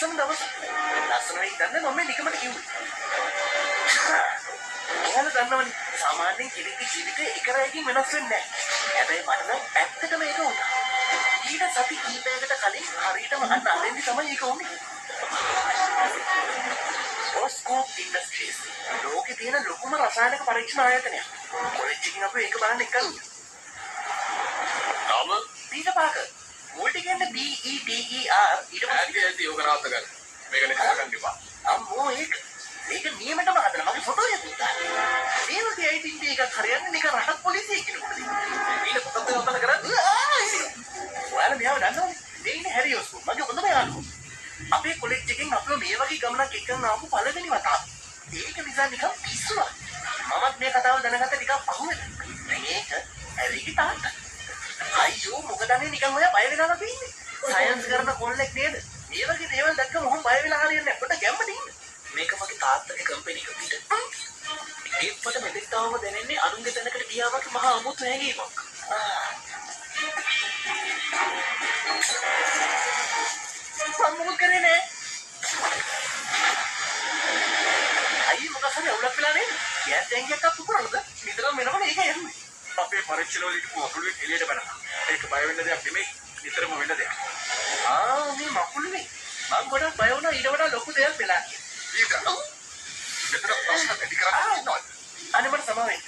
ලස්සන දවස. ලස්සනයි දන්න මම නිකමට කිව්වේ. ඔයාලා දන්නවනේ සාමාන්‍යයෙන් කෙනෙක්ගේ ජීවිතේ එක රැයකින් වෙනස් වෙන්නේ නැහැ. හැබැයි මට නම් ඇත්තටම ඒක වුණා. ඊට සති කිහිපයකට කලින් හරියටම අන්න අරෙන්දි තමයි ඒක වුනේ. ඔස්කෝප් ඉන්ඩස්ට්‍රීස් ලෝකේ තියෙන ලොකුම රසායනික පරීක්ෂණ ආයතනයක්. කොලෙජ් එකකින් අපි ඒක බලන්න එකලු. තාම පීටර් පාකර් මොල්ටි කියන්නේ BETER ඊට පස්සේ ඇයි ඔක නවත්ත ගන්න. මේක නෙමෙයි ගන්න එපා. අම්මෝ ඒක නියමටම හදලා මගේ ෆොටෝ එකක් උත්තා. මේ වගේ අයිතින් එකක් හරියන්නේ නිකන් රටක් පොලිසිය කෙනෙකුට. ඊට මොකක්ද නවත්තන කරන්නේ? ඔයාලා මෙයාව දන්නවනේ. මේ ඉන්නේ හැරියෝස් මගේ හොඳම යාළුවා. අපේ කොලෙජ් එකෙන් අපිව මේ වගේ ගමනක් එක්කන් ආපු පළවෙනි වතාව. ඒක නිසා නිකන් පිස්සුවක්. මමත් මේ කතාව දැනගත්ත නිකන් පහුවෙලා. මේක ඇරිගේ තාත්තා. අයියෝ මොකද අනේ නිකන් ඔයා බය වෙනවා තියෙන්නේ. සයන්ස් කරන කොල්ලෙක් නේද? මේ වගේ දේවල් දැක්කම මොහොම බය වෙලා හරියන්නේ නැහැ. පොඩ්ඩක් ගැම්ම දෙන්න. මේක මගේ තාත්තගේ කම්පැනි එක පිට. ඒත් මට මෙතෙක් තාම දැනෙන්නේ අනුන්ගේ තැනකට ගියා වගේ මහා අමුතු හැඟීමක්. මොකද කරේ නේ? අයිය මොකක් හරි අවුලක් වෙලා නේද? ගෑස් ටැංකියක් අත් පුරනද? නිතරම වෙනවනේ ඒක යන්නේ. අපේ පරීක්ෂණ වලදී මකුළුවේ එළියට බැලුවා. ඒක බය වෙන්න දෙයක් නෙමෙයි. නිතරම වෙන දෙයක්. මේ මකුළුවේ මම ගොඩක් බය වුණා ඊට වඩා ලොකු දෙයක් වෙලා. ඊට. මෙතන ප්‍රශ්න ඇති කරගන්න ඉන්නවද? අනේ මට සමාවෙන්න.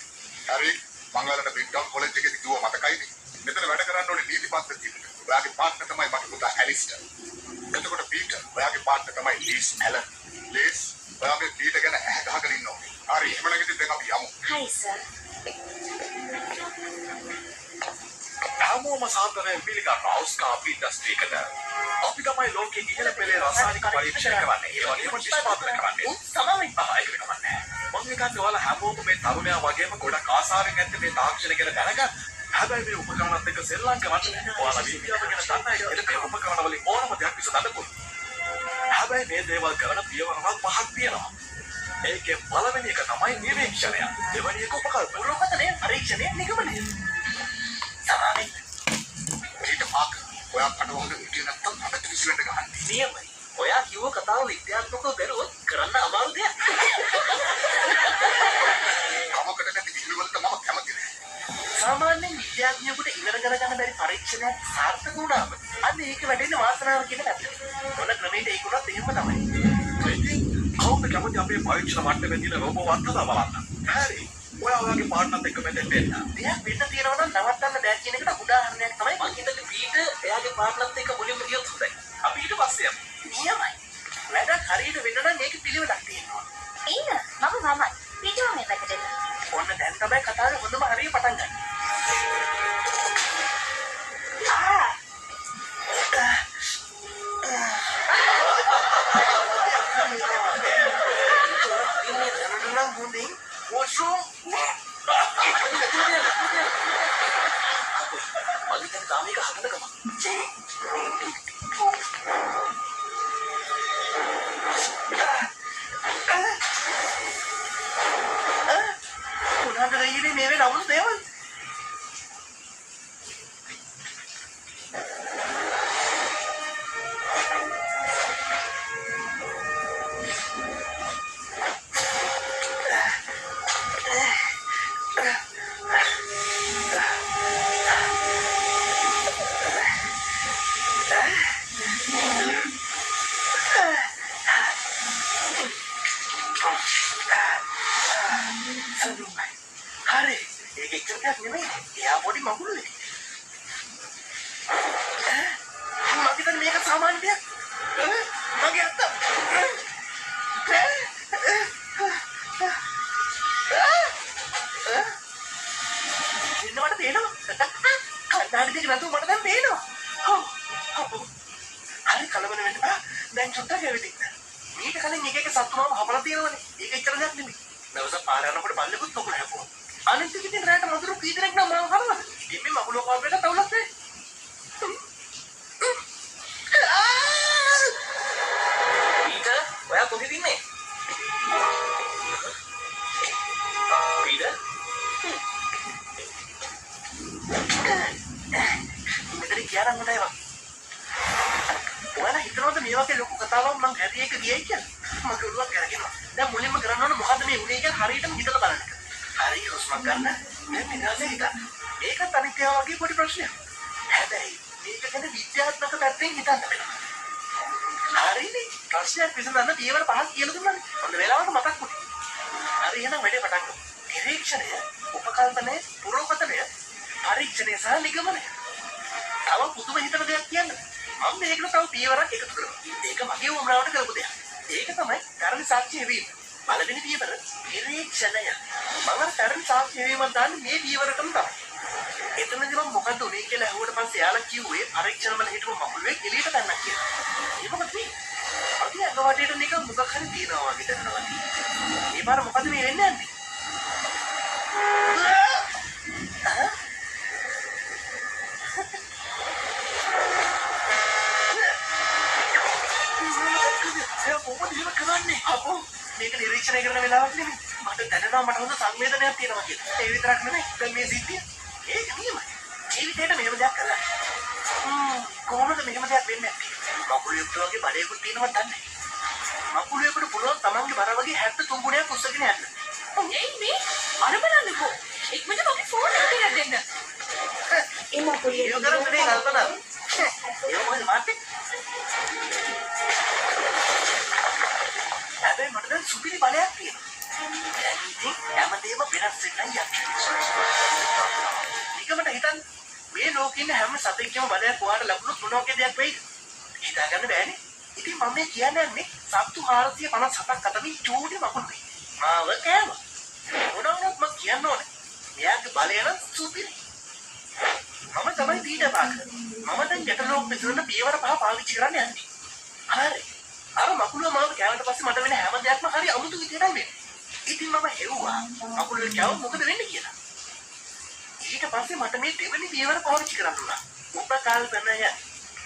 හරි. මංගලට බිග්ඩවුන් කොලෙජ් එකේදී කිව්වා මතකයිද? මෙතන වැඩ කරන්න ඕනේ නීති පද්ධතිය. ඔයාගේ පාර්ට්නර් තමයි මගේ පුතා ඇලිස්ටර්. එතකොට පීටර් ඔයාගේ පාර්ට්නර් තමයි ලීස් ඇලන්. ලීස් ඔයාගේ පීටර් ගැන ඇහ ගහගෙන ඉන්නවා. හරි එහෙම නැගිටින් දැන් අපි යමු. Hi sir. හැමෝම සාන්තරයෙන් පිළිගන්න ඔස්කාප් ඉන්ඩස්ට්‍රි එකට. අපි තමයි ලෝකයේ ඉහළ පෙළේ රසායනික පරීක්ෂණ කරන්නේ. ඒ වගේම නිෂ්පාදනය කරන්නේ. සමාවෙන්න. ඒක වෙනවන්නේ. මම හිතන්නේ ඔයාලා හැමෝම මේ තරුණයා වගේම ගොඩක් ආසාවෙන් ඇත්තේ මේ තාක්ෂණ ගැන දැනගන්න. හැබැයි මේ උපකරණත් එක්ක සෙල්ලම් කරන්න ඔයාලා විද්‍යාව ගැන දන්න අය එතන මේ උපකරණ වලින් ඕනම දෙයක් විසඳන්න පුළුවන්. හැබැයි මේ දේවල් කරන පියවරවල් පහක් තියෙනවා. ඒකේ පළවෙනි එක තමයි නිරීක්ෂණය. දෙවෙනි එක උපකල්පන. මොනවද නේ පරීක්ෂණය නිගමනය. සමාවෙන්න. ඊට පාක ඔයා කඩවහන විදිය නැත්තම් අපිට විශ්වෙන්න ගහන්න. නියමයි. ඔයා කිව්ව කතාව විද්‍යාත්මකව බැලුවොත් කරන්න අමාරු දෙයක්. කමකට නැති විහිළුවලට මම කැමති නෑ. සාමාන්‍යයෙන් විද්‍යාඥයෙකුට ඉවර කරගන්න බැරි පරීක්ෂණයක් සාර්ථක වුණාම අන්න ඒක වැඩෙන්නේ වාසනාව කියන පැත්තට. මොන ක්‍රමයකට ඒකුණත් එහෙම තමයි. ඉතින් කවුද කැමති අපේ පරීක්ෂණ මට්ටමේ තියෙන රෝබෝවත්කම බලන්න. හරි. ඔයාගේ පාර්ට්නර්ත් එක්ක මෙතෙන්ට එන්න. දෙයක් වෙන්න තියෙනවා නම් නවත්තන්න බෑ කියන එකට උදාහරණයක් තමයි මම හිතන්නේ පීටර් එයාගේ පාර්ට්නර්ත් එක්ක මුලින්ම ගියොත් හොඳයි. අපි ඊට පස්සේ යමු. නියමයි. වැඩක් හරියට වෙන්න නම් මේක පිළිවෙලක් තියෙනවා. ඉන්න මම වමයි. පිටුම මේ පැත්තට එන්න. ඔන්න දැන් තමයි කතාවේ හොඳම හරිය පටන් ගන්න. ඉන්නේ දැනටනම් හොඳින් washroom. මගේ දැන් තාමේක හදන්න ගම. මොනවද වෙන්නේ මේ වෙන අමුතු දේවල්? හරි ඒක එච්චර දෙයක් නෙමෙයි. එයා පොඩි මගුලෙක්. මම හිතන්නේ මේක සාමාන්‍ය දෙයක්. මගේ අත්ත. ඉන්නවට පේනවා. කණ්ඩායම දෙක නතු මට දැන් පේනවා. හරි කලබල වෙන්න බෑ. දැන් චුට්ටක් ඇවිදින්න. ඊට කලින් එක සත්තුමම හපලා තියෙනවනේ. ඒක එච්චර දෙයක් නෙමෙයි. දවස පාර යනකොට බල්ලෙකුත් මොකද හැපුවා. අනිත් ඉතින් රැට මధుර කීදෙනෙක් නම් මම හරවද? ඉතින් මේ මගුල කෝපේට තවුලක් නේ. පීටර් ඔයා කොහෙද ඉන්නේ? පීටර් මෙතන කියන්න හොඳයි වා. ඔයාලා හිතනවද මේ වගේ ලොකු කතාවක් මං හැටි එක ගියයි කියන්නේ. මගේ ඔළුවක් කරගෙනවා. දැන් මුලින්ම කරන්න ඕන මොකද්ද මේ උනේ කියලා හරියටම හිතලා බලන්න. හරි හුස්මක් ගන්න. දැන් නිදාසේ හිතන්න. මේකත් අනිත් ඒවා වගේ පොඩි ප්‍රශ්නයක්. හැබැයි මේක ගැන විද්‍යාත්මක පැත්තෙන් හිතන්න වෙනවා. හරිනේ. ප්‍රශ්නයක් විසඳන්න පියවර 5ක් කියලා දුන්නානේ. හොඳ වෙලාවට මතක් වුණේ. හරි එහෙනම් වැඩේ පටන් ගමු. නිරීක්ෂණය, උපකල්පනය, පුරෝකතනය, පරීක්ෂණය සහ නිගමනය. තව පුදුම හිතන දෙයක් කියන්න. මම මේකට තව පියවරක් එකතු කරනවා. ඒක මගේ උමරාවට කරපු දෙයක්. ඒක තමයි තරණ සාක්ෂි හෙවීම. පළවෙනි පියවර නිරීක්ෂණය. මම තරණ සාක්ෂි හෙවීම දාන්නේ මේ පියවරටම තමයි. එතනදී මම මොකද්ද උනේ කියලා අහුවට පස්සේ යාළුවා කිව්වේ පරීක්ෂණ වල හිටපු මකුළුවේ එළියට ගන්න කියලා. ඒක මොකද මේ? අපි අගවටේට නික මොකක් හරි තියනවා වගේ දැනනවා. මේ පාර මොකද මේ වෙන්නේ නැන්නේ? අපෝ මේක නිරීක්ෂණය කරන වෙලාවක් නෙමෙයි. මට දැනෙනවා මට හොඳ සංවේදනයක් තියෙනවා කියලා. ඒ විතරක් නෙමෙයි. දැන් මේ සිද්ධිය ඒක නියමයි. ජීවිතේට මෙහෙම දෙයක් කරලා. කොහොමද මෙහෙම දෙයක් වෙන්නේ නැත්තේ? මකුළුවෙකුට වගේ බඩේකුත් තියෙනවද දන්නේ? මකුළුවෙකුට පුළුවන් තමන්ගේ බර වගේ 73 ගුණයක් උස්සගෙන යන්න. එයි මේ අර බලන්නකෝ. ඉක්මනට මගේ ෆෝන් එක ටිකක් දෙන්න. ඒ මකුළුවේ ඒක කරන්නේ කල්පනා. ඒක මොකද මාත් හැබැයි මට දැන් සුපිරි බලයක් තියෙනවා. දැන් ඉතින් හැමදේම වෙනස් වෙන්නයි යන්නේ. නිකමට හිතන්න මේ ලෝකේ ඉන්න හැම සතෙක්ගේම බලයක් ඔයාලට ලැබුණොත් මොන වගේ දෙයක් වෙයිද? හිතාගන්න බෑනේ. ඉතින් මම මේ කියන්නේ සත්තු 457ක් අතරින් චූටි මකුළුයි. මාව කෑවා. මොනවාවත් මම කියන්න ඕනේ. එයාගේ බලය නම් සුපිරි. මම තමයි පීඩ පාක. මම දැන් ගැටලුවක් විසඳන්න පියවර 5 පාවිච්චි කරන්න යන්නේ. හරි. අර මකුළුව මාව කෑවට පස්සේ මට වෙන හැම දෙයක්ම හරි අමුතු විදිහට වෙන්නේ. ඉතින් මම හෙව්වා මකුළුව කෑව මොකද වෙන්නේ කියලා. ඊට පස්සේ මට මේ දෙවෙනි පියවර පාවිච්චි කරන්න උනා. උපකල්පනය.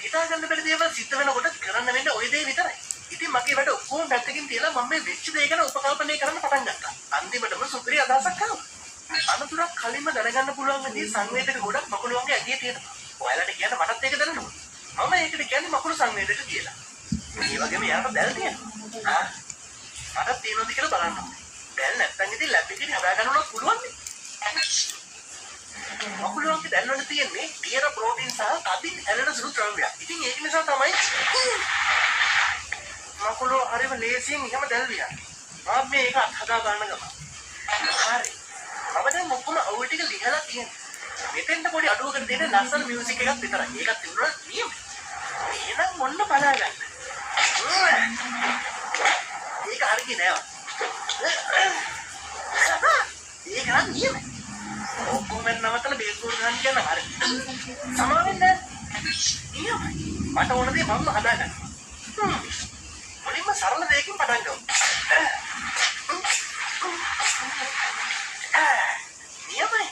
හිතාගන්න බැරි දේවල් සිද්ධ වෙනකොට කරන්න වෙන්නේ ওই දේ විතරයි. ඉතින් මගේ වැඩ ඔක්කොම පැත්තකින් තියලා මම මේ වෙච්ච දේ ගැන උපකල්පනය කරන්න පටන් ගත්තා. අන්තිමටම සුපිරි අදහසක් ආවා. අනතුරක් කලින්ම දැනගන්න පුළුවන් විදිහේ සංවේදක ගොඩක් මකුළුවන්ගේ ඇඟේ තියෙනවා. ඔයාලට කියන්න මටත් ඒක දැනෙනවා. මම ඒකට කියන්නේ මකුළු සංවේදක කියලා. මේ වගේම යාට දැල් තියෙනවා. මටත් තියෙනවද කියලා බලන්න. දැල් නැත්තම් ඉතින් ලැබ් එකේ හදා ගන්නවත් පුළුවන් නේ. මකුළුවන්ගේ දැල් වල තියෙන්නේ ඩියර ප්‍රෝටීන් සහ කදින් ඇලෙන සුළු ද්‍රව්‍යයක්. ඉතින් ඒක නිසා තමයි මකුළුව හරිම ලේසියෙන් එහෙම දැල් වියන්නේ. මම මේක හදා ගන්න ගම. හරි. මම දැන් මොකම අවුල් ටික ලියලා තියෙනවා. මෙතෙන්ට පොඩි අඩුවකට දෙන ලස්සන මියුසික් එකක් විතරයි. ඒකත් තිබුණා නියම. එහෙනම් මොන්න බලාගන්න. ඒක හරියි නෑ. ඒක නම් නියමයි. ඔක්කොම නවත්තලා බේස්බෝල් ගන්න කියන හරි. සමාවෙන්නේ නියමයි. මට ඕන දේ මම හදාගන්න. මුලින්ම සරල දෙයකින් පටන් ගමු. නියමයි.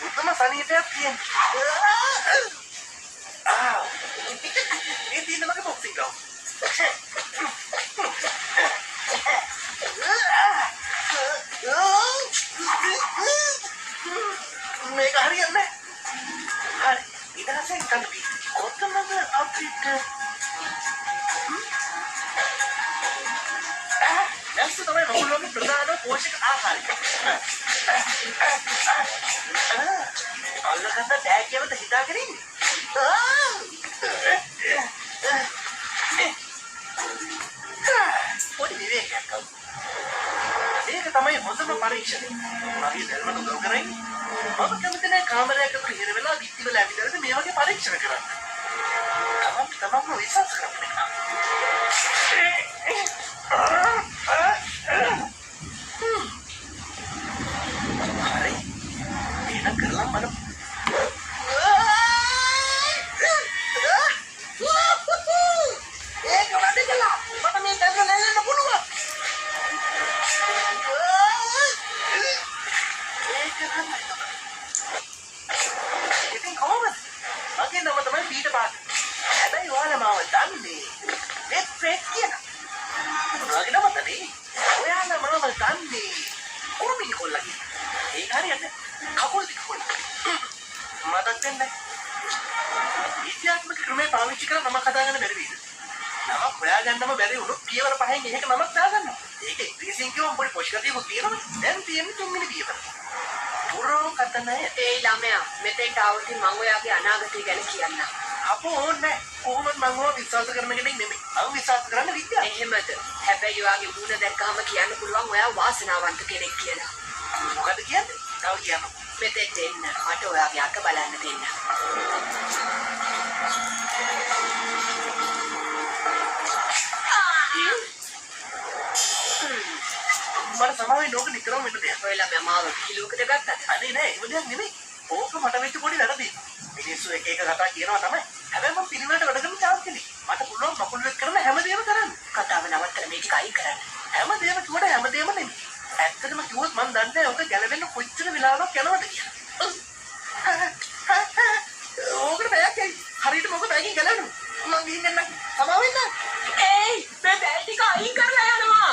උත්තම සනීපයක් තියෙනවා. මේ තියෙන මගේ බොක්සිං ග්‍රවුන්ඩ්. මේක හරියන්නේ නැහැ. හරි. ඉතින් කන්දි කොතනද අපිට දැන් තමයි මකුළුවන්ගේ ප්‍රධාන පෝෂක ආහාරය. අල්ලගන්න ටැග් එකකට හිතාගෙන ඉන්නේ. පොඩි විවේකයක් ගමු. ඒක තමයි හොඳම පරීක්ෂණය. මගේ ධර්මන උදව් කරන්නේ. මම කැමති නැහැ කාමරයක ඇතුළේ හිර වෙලා පිටි වල ඇවිදලා මේ වගේ පරීක්ෂණ කරන්න. තමන්ම විශ්වාස කරන්න. හරි. ඒක කරලා බලමු. ඒක වැඩ කළා. මට මේ දැන් නැලෙන්න පුළුවන්. ඉතින් කොහොමද? මගේ නම තමයි පීටර් පාකර්. හැබැයි ඔයාලා මාව දන්නේ නෙට් ෆ්‍රෙඩ් කියලා. මොනවගේ නමද නේ? ඔයාලා මාව දන්නේ කුරුමිනි කොල්ලා කියලා. ඒක හරියන්නේ කකුල් දික් කොල්ලා. මතක් වෙන්නේ. විද්‍යාත්මක ක්‍රමයේ පාවිච්චි කරලා නමක් හදාගන්න බැරි වේද? නමක් හොයාගන්නම බැරි වුණොත් පියවර 5න් එකක නමක් දාගන්නවා. ඒක ඉංග්‍රීසියෙන් කිව්වම පොඩි පොෂ්කතියකුත් තියෙනවනේ. දැන් තියෙන්නේ 3 වෙනි පියවර. පුරෝ කතනය. ඒ ළමයා මෙතෙන්ට ආවොත් මම ඔයාගේ අනාගතය ගැන කියන්නම්. අපෝ ඕනේ කොහොමද මම ඔය විශ්වාස කරන කෙනෙක් නෙමෙයි. මම විශ්වාස කරන්න විද්‍යාව. එහෙමද? හැබැයි ඔයාගේ මූණ දැක්කම කියන්න පුළුවන් ඔයා වාසනාවන්ත කෙනෙක් කියලා. මොකද කියන්නේ? තව කියන්න. මෙතෙන්ට එන්න. මට ඔයාගේ අත බලන්න දෙන්න. මට සමාවෙන්න ඕක නිතරම වෙන්න දෙයක්. ඔය ළමයා මාව කිලුවකට ගත්තද? අනේ නෑ ඒක දෙයක් නෙමෙයි. ඕක මට වෙච්ච පොඩි වැරදි. මිනිස්සු එක එක කතා කියනවා තමයි. හැබැයි මම පිළිවෙලට වැඩ කරන chance කෙනෙක්. මට පුළුවන් මකුළුවෙක් කරන හැමදේම කරන්න. කතාව නවත්තලා මේ ටික අයින් කරන්න. හැමදේම කිව්වට හැමදේම නෙමෙයි. ඇත්තටම කිව්වොත් මම දන්නේ නැහැ ඔක ගැලවෙන්න කොච්චර වෙලාවක් යනවද කියලා. ඕකට බෑක් ඇයි? හරියට මොකද බෑකින් ගැලවෙන්නේ? මම ගිහින් එන්න. සමාවෙන්න. ඒයි මේ බෑල් ටික අයින් කරලා යනවා.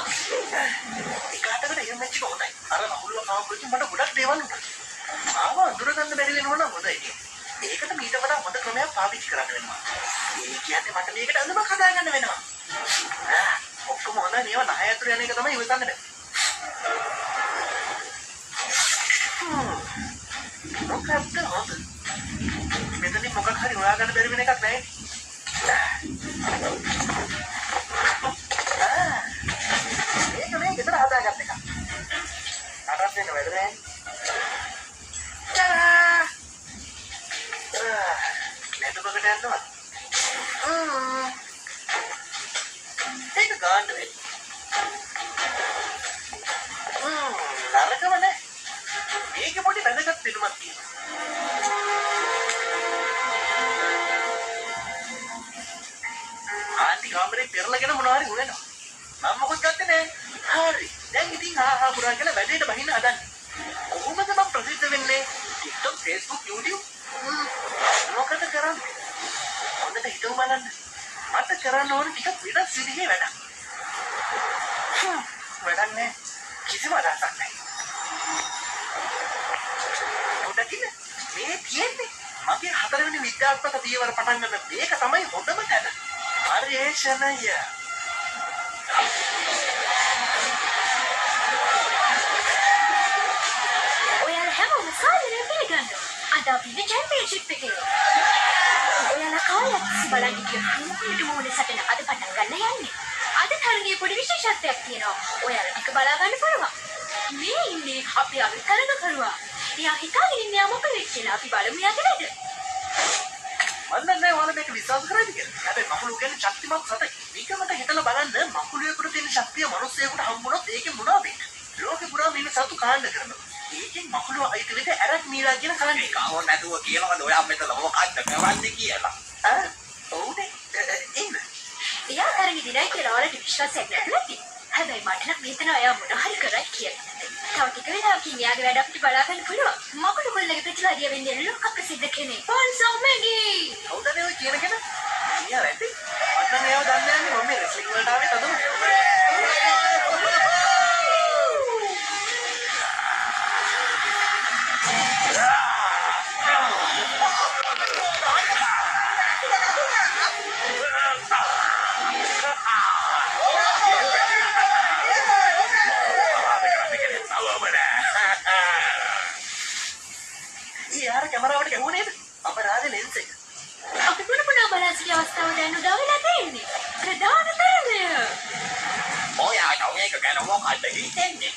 ඒකටකට එහෙම වෙච්ච එක හොඳයි. අර මකුළුව කාපුවකින් මට ගොඩක් දේවල් උනා. ආව අඳුර ගන්න බැරි වෙනවා නම් හොඳයි. ඒකට මීට වඩා හොඳ ක්‍රමයක් පාවිච්චි කරන්න වෙනවා. ඒ කියන්නේ මට මේකට අඳුමක් හදාගන්න වෙනවා. ඔක්කොම හොඳයි මේවා නැහැ අතුරු යන එක තමයි ඉවසන්න බැහැ. මොකක්ද හොඳ? මෙතනින් මොකක් හරි හොයාගන්න බැරි වෙන එකක් නැහැ. මේක මේ ගෙදර හදාගත්ත එක. අරන් දෙන්න වැඩ නැහැ. නැතුවකට යනවා. ඒක ගන්න වෙයි. නරකම නැහැ. මේක පොඩි වැදගත් පිටුමක් තියෙනවා. ආන්ටි කාමරේ පෙරලගෙන මොනවා හරි හොයනවා. මම මොකද ගත්තේ නැහැ. හරි. දැන් ඉතින් හා පුරා කියලා වැඩේට බහින්න හදන්නේ. කොහොමද මම ප්‍රසිද්ධ වෙන්නේ? TikTok, Facebook, YouTube. මොකද කරන්නේ? හොඳට හිතමු බලන්න. මට කරන්න ඕන ටික වෙනස් විදිහේ වැඩක්. වැඩක් නැහැ. කිසිම අදහසක් නැහැ. උඩකින් මේ තියෙන්නේ මගේ 4 වෙනි විද්‍යාත්මක පියවර පටන් ගන්න මේක තමයි හොඳම තැන. පරිේශණය. ඔයාලා හැමෝම සාදරයෙන් පිළිගන්නවා. අද අපි මේ චැම්පියන්ෂිප් එකේ. ඔයාලා කාලයක් බලන්න කියන මොන සටන අද පටන් ගන්න යන්නේ. අද තරගයේ පොඩි විශේෂත්වයක් තියෙනවා. ඔයාලා ටික බලා ගන්න පුළුවන්. මේ ඉන්නේ අපි අලුත් තරගකරුවා. එයා හිතාගෙන ඉන්නේ මොකද කියලා අපි බලමු යකඩද. මම දන්නේ ඔයාලා මේක විශ්වාස කරයිද කියලා. හැබැයි මකුළු කියන්නේ ශක්තිමත් සතෙක්. මේකකට හිතලා බලන්න මකුළුවෙකුට තියෙන ශක්තිය මිනිස්සෙකුට හම්බුනොත් ඒකේ මොනවා වෙන්නේ? ලෝකෙ පුරා මිනිස්සු කාණ්ඩ කරනවා. ඒකෙන් මකුළුව අයිති වෙද ඇරක් මීරා කියන කාණ්ඩ. ඒක ඕන නැතුව කියනවද ඔයා මෙතන මොකක්ද කරන්නේ කියලා? ඔව්නේ. එන්න. එයා තරගෙ දිනයි කියලා ඔයාලට විශ්වාසයක් නැති. හැබැයි මට නම් හිතෙන අය මොන හරි කරයි කියලා. තව ටික වෙලාවකින් එයාගේ වැඩ අපිට බලා ගන්න පුළුවන්. මකුළු කොල්ලගේ ප්‍රතිලාදිය වෙන්නේ ලෝක ප්‍රසිද්ධ කෙනෙක්. පොන්සෝ මැගී. හවුදනේ ඔය කියන කෙනා? එයා වැඩි. අන්න මේව දන්නේ නැහැ මම මේ රෙස්ලිං වලට ආවේ තදම. යාර කැමරාවට ගැහුවේ නේද? අපරාධ ලෙන්ස් එක. අපි පුණුපුණා බලා සිටි අවස්ථාව දැන් උදා වෙලා තියෙන්නේ. ප්‍රධාන තරණය. ඔයාට මේක ගැන මොකක්ද හිතෙන්නේ?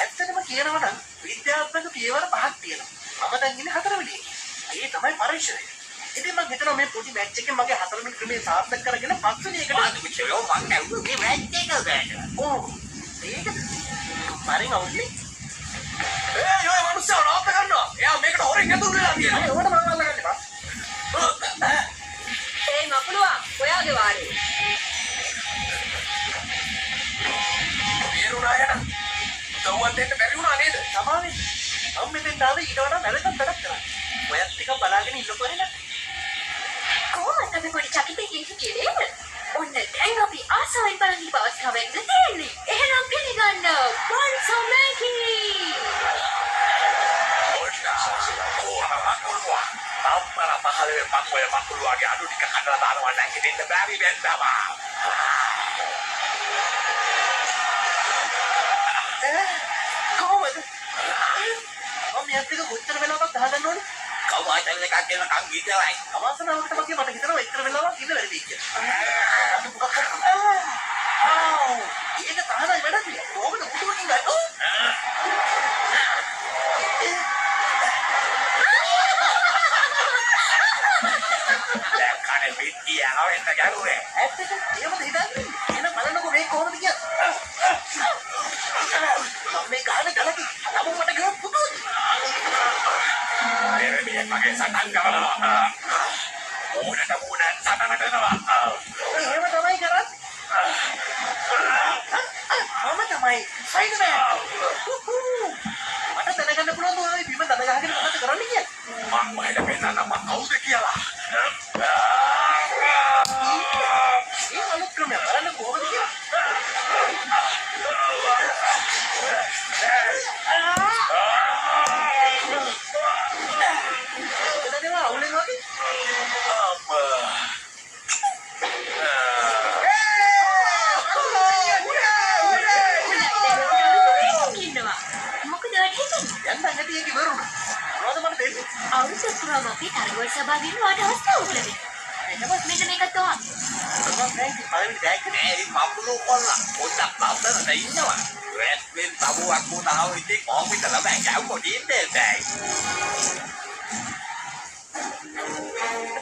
ඇත්තටම කියනවා නම් විද්‍යාත්මක පියවර 5ක් තියෙනවා. මම දැන් ඉන්නේ 4 වෙනි එකේ. ඒ තමයි පරීක්ෂණය. ඉතින් මම හිතනවා මේ පොඩි මැච් එකෙන් මගේ 4 වෙනි ක්‍රමයේ සාර්ථක කරගෙන 5 වෙනි එකට මාත් විචයෝ මං ඇහුවේ මේ මැච් එක ගැන. ඕ ඒකද? මරින් අවුල්නේ. ඔය මිනිස්සු නෝත් ගන්නවා. එයා මේකට හොරෙන් ඇතුල් වෙලා තියෙනවා. අනේ ඕකට මම අල්ලගන්න බා. ඒ මකුළුවා ඔයාගේ වාරේ. තේරුණා යන. උදව්වක් දෙන්න බැරි වුණා නේද? සමාවෙන්න. මම මෙතෙන් ආවේ ඊට වඩා වැදගත් වැඩක් කරන්න. ඔයත් ටිකක් බලාගෙන ඉන්නකෝ නේද? කොහොමද අපි පොඩි චකිතකින් හිටියේ? ඔන්න දැන් අපි ආසාවෙන් බලන් ඉන්න අවස්ථාවක් තියෙන්නේ. එහෙනම් පිළිගන්න පොන්සෝ මැගී. අම්මලා පහලේ මං ඔය මකුළුවාගේ අඩු ටික කඩලා දානවා නැගිටින්න බැරි වෙන්නවා. කොහොමද? මම මෙයාට එක කොච්චර වෙලාවක් ගහගන්න ඕනේ? කවුරුහරි එකක් කියලා කන් ගිතවයි. අවාසනාවකට මගේ මට හිතනවා එච්චර වෙලාවක් ඉන්න බැරි වෙයි කියලා. ඒක තානයි වැඩක්. කොහොමද පුතුකින් ගත්තෝ? දැන් කනේ පිටිය ආවෙන්න ගැරුවේ. ඇත්තට එහෙමද හිතන්නේ? එහෙනම් බලන්නකෝ මේ කොහොමද කියලා. මම මේ ගහන ගලක නම මට ගහ පුතුයි. මෙරේ මගේ සටන් කරනවා. ඕනට ඕන සටනට යනවා. එහෙම තමයි කරන්නේ. මම තමයි ස්පයිඩර්මෑන්. මට දැනගන්න පුළුවන් ඔය බිම දඩ ගහගෙන මොකද කරන්නේ කියලා. මම මයිට පෙන්නන්න මම කවුද කියලා. ඒ අලුත් ක්‍රමය බලන්න කොහොමද කියලා. එතනම අවුලෙන් වගේ. ඉන්නවා. මොකද ඔයාලට හිතන්නේ? යන්න නැති එකේ වරුණ. මොනවද මට දෙන්නේ? අවුරුදු පුරාම අපි තරගවල සභාවෙන් වාට අවස්ථාවක් ලැබෙනවා. මෙන්න මේක තෝවා. මම දැන් පළවෙනි බෑග් එක මේ මකුණු කොල්ලා පොඩ්ඩක් බබ්බරට ඉන්නවා. රෙස්වෙන් තබුවක් වුණාව ඉතින් කොම්පිට ළමයි ගැව්වෝ දින්නේ බෑ.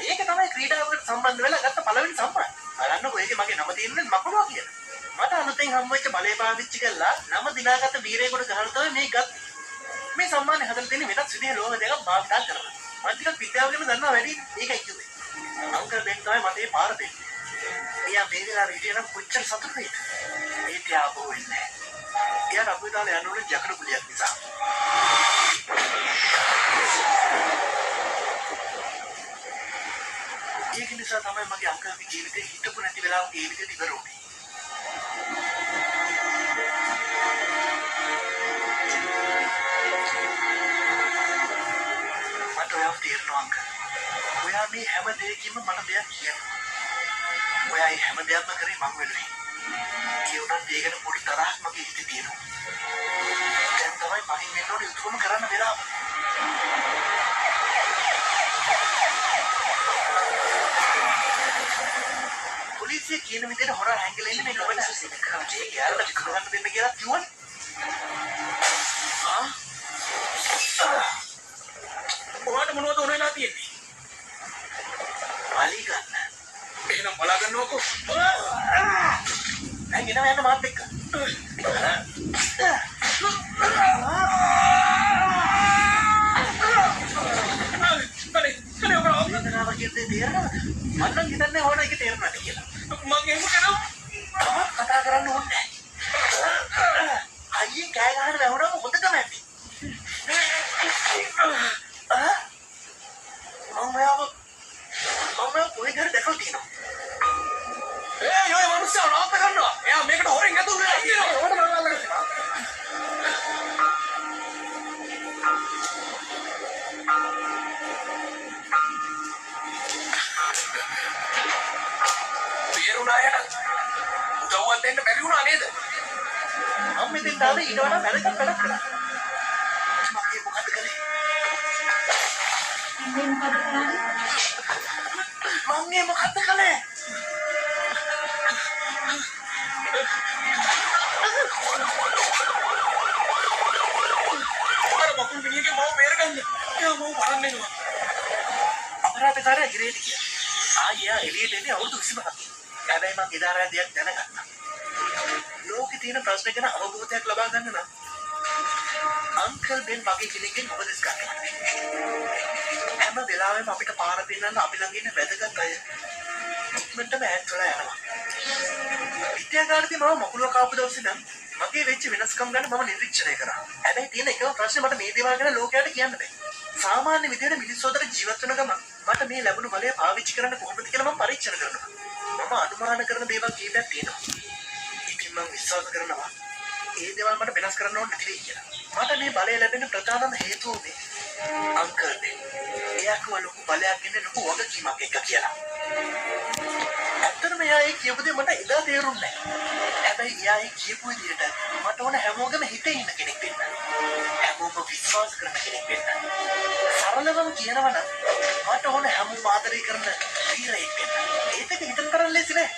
ඒක තමයි ක්‍රීඩාවකට සම්බන්ධ වෙලා ගත්ත පළවෙනි සම්මානය. බලන්නකෝ ඒකේ මගේ නම තියෙන්නේ මකුණුවා කියලා. මට අලුතෙන් හම්බෙච්ච බලය පාවිච්චි කරලා නම දිනාගත්ත වීරයෙකුට ගහලා තමයි මේ ගත්තේ. මේ සම්මානේ හදලා තියෙන වෙනත් විදිහේ ලෝහ දෙකක් භාවිතා කරලා. මම ටිකක් විද්‍යාවලියම දන්නවා වැඩි. ඒකයි කිව්වේ. අංකල් දෙන්න තමයි මට මේ පාර දෙන්නේ. එයා මේ වෙලාවේ හිටියනම් කොච්චර සතුටු වෙයිද? ඒ තියාපෝ වෙන්නේ. එයා අපේ දාලා යන්න ඕනේ ජකඩ පුලියක් නිසා. ඒක නිසා තමයි මගේ අංකල්ගේ ජීවිතේ හිතපු නැති වෙලාවක ඒ විදිහට ඉවර වුනේ. මට ඔයාව තේරෙනවා අංකල්. ඔයා මේ හැම දෙයකින්ම මට දෙයක් කියනවා. ඔයා මේ හැම දෙයක්ම කරේ මං වෙනුවෙන්. ඒ උනත් ඒකට පොඩි තරහක් මගේ හිතේ තියෙනවා. දැන් තමයි මගෙන් වෙන්න ඕනේ යුතුයම කරන්න වෙලාව. පොලිසිය කියන විදිහට හොරා හැංගිලා ඉන්න මේ ගමන ඒ යාළුවා ටිකක් දෙන්න කියලා කිව්වනේ. ඔයාට මොනවද උනෙලා තියෙන්නේ? බලි ගන්න. එහෙනම් බලා ගන්නකො. දැන් එනවා යන්න මාත් එක්ක. කනේ ඔබ වේදනාව කියන්නේ තේරෙනවද? මම නම් හිතන්නේ ඕන එක තේරෙන්නට කියලා. මම එහෙම කරා. මම කතා කරන්න ඕනේ නැහැ. අයියේ කෑ ගහන වැහුණාම හොඳටම ඇති. මම කොහෙද දැකලා තියෙනවා. ඔය මනුස්සයා නාප ගන්නවා. එයා මේකට හොරෙන් ඇතුල් වෙලා ඉන්නවා. ඕකට මම අල්ලගන්න. තේරුණා යට. උදව්වක් දෙන්න බැරි වුණා නේද? මම මෙතෙන් තාම ඊට වඩා වැදගත් වැඩක් කළා. මගේ මොකද කළේ? මම මේ මොකද කළේ? අර මකුළු මිනිහගේ මව බේරගන්න. එයා මව වරන් දෙනවා. අපරාධකාරයා ගිරේට ගියා. ආයෙ එළියට එන්නේ අවුරුදු 25ක්. හැබැයි මම ඉදාරා දෙයක් දැනගත්තා. ලෝකේ තියෙන ප්‍රශ්න ගැන අවබෝධයක් ලබා ගන්න නම් අංකල් බෙන් වගේ කෙනෙක්ගෙන් උපදෙස් ගන්න. හැම වෙලාවෙම අපිට පාර පෙන්නන්න අපි ළඟ ඉන්න වැදගත් අය ඉක්මනටම ඈත් වෙලා යනවා. විද්‍යාගාරදී මම මකුළුව කාපු දවසේ නම් මගේ වෙච්ච වෙනස්කම් ගැන මම නිරීක්ෂණය කරා. හැබැයි තියෙන එකම ප්‍රශ්නේ මට මේ දේවල් ගැන ලෝකයට කියන්න බෑ. සාමාන්‍ය විදිහට මිනිස්සු අතර ජීවත් වෙන ගමන් මට මේ ලැබුණු බලය පාවිච්චි කරන්න කොහොමද කියලා මම පරීක්ෂණ කරනවා. මම අනුමාන කරන දේවල් කීපයක් තියෙනවා. ඉතින් මම විශ්වාස කරනවා ඒ දේවල් මට වෙනස් කරන්න ඕනේ නැති වෙයි කියලා. මට මේ බලය ලැබෙන්න ප්‍රධානම හේතුව මේ අංකල් නේ. එයාකම ලොකු බලයක් ඉන්න ලොකු වගකීමක් එක කියලා. ඇත්ත ඇත්තටම එයා ඒ කියපු දේ මට එදා තේරුන්නේ නැහැ. හැබැයි එයා ඒ කියපු විදිහට මට ඕන හැමෝගෙම හිතේ ඉන්න කෙනෙක් වෙන්න. හැමෝම විශ්වාස කරන කෙනෙක් වෙන්න. සරලවම කියනවා නම් මට ඕන හැමෝම ආදරය කරන වීරයෙක් වෙන්න. ඒකට හිතන තරම් ලේසි නෑ.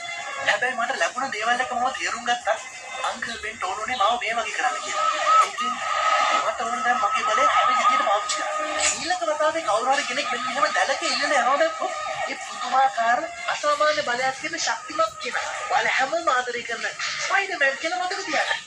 හැබැයි මට ලැබුණ දේවල් එක මම තේරුම් ගත්තා. අංකල් වෙන්න ඕනේ මාව මේ වගේ කරන්න කියලා. ඉතින් මට ඕන දැන් මගේ බලය හැම විදිහට පාවිච්චි කරන්න. ඊළඟ වතාවේ කවුරු හරි කෙනෙක් මෙන්න මෙහෙම දැලක ඉල්ලන යනවා දැක්කොත් ඒ පුදුමාකාර අසාමාන්‍ය බලයක් තියෙන ශක්තිමත් කෙනා. ඔයාලා හැමෝම ආදරය කරන ස්පයිඩර්මෑන් කියලා මතක තියාගන්න.